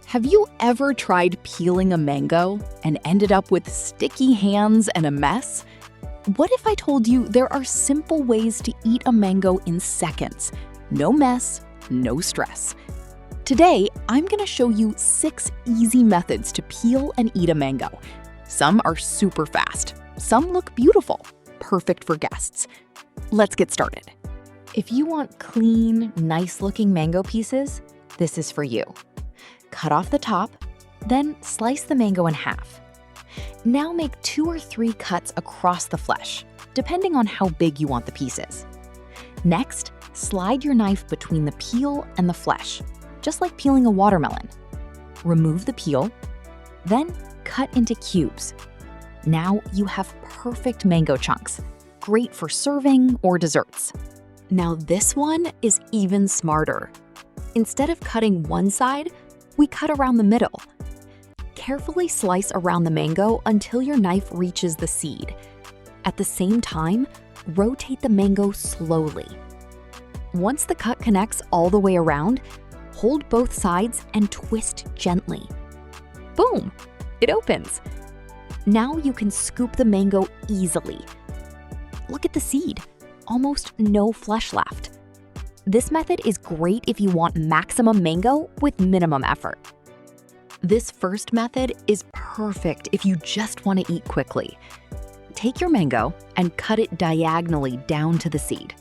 Have you ever tried peeling a mango and ended up with sticky hands and a mess? What if I told you there are simple ways to eat a mango in seconds? No mess, no stress. Today, I'm going to show you 6 easy methods to peel and eat a mango. Some are super fast. Some look beautiful, perfect for guests. Let's get started. If you want clean, nice-looking mango pieces, this is for you. Cut off the top, then slice the mango in half. Now make 2 or 3 cuts across the flesh, depending on how big you want the pieces. Next, slide your knife between the peel and the flesh, just like peeling a watermelon. Remove the peel, then cut into cubes. Now you have perfect mango chunks, great for serving or desserts. Now this one is even smarter. Instead of cutting one side, we cut around the middle. Carefully slice around the mango until your knife reaches the seed. At the same time, rotate the mango slowly. Once the cut connects all the way around, hold both sides and twist gently. Boom! It opens. Now you can scoop the mango easily. Look at the seed, almost no flesh left. This method is great if you want maximum mango with minimum effort. This first method is perfect if you just want to eat quickly. Take your mango and cut it diagonally down to the seed.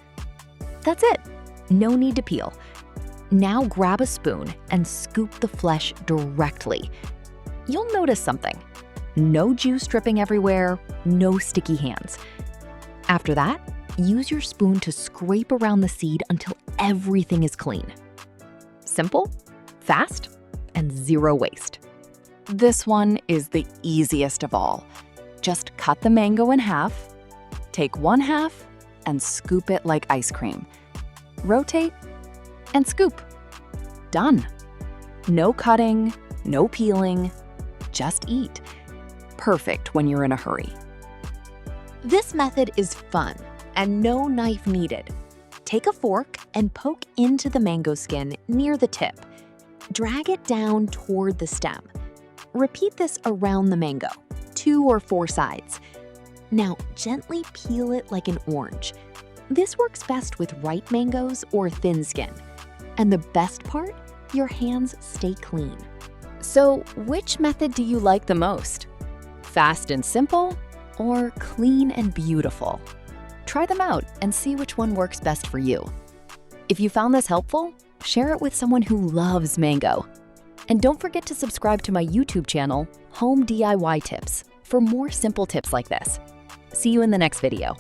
That's it. No need to peel. Now grab a spoon and scoop the flesh directly. You'll notice something. No juice dripping everywhere, no sticky hands. After that, use your spoon to scrape around the seed until everything is clean. Simple, fast, and zero waste. This one is the easiest of all. Just cut the mango in half, take one half, and scoop it like ice cream. Rotate and scoop. Done. No cutting, no peeling, just eat. Perfect when you're in a hurry. This method is fun and no knife needed. Take a fork and poke into the mango skin near the tip. Drag it down toward the stem. Repeat this around the mango, 2 or 4 sides. Now gently peel it like an orange. This works best with ripe mangoes or thin skin. And the best part, your hands stay clean. So which method do you like the most? Fast and simple or clean and beautiful? Try them out and see which one works best for you. If you found this helpful, share it with someone who loves mango. And don't forget to subscribe to my YouTube channel, Home DIY Tips, for more simple tips like this. See you in the next video.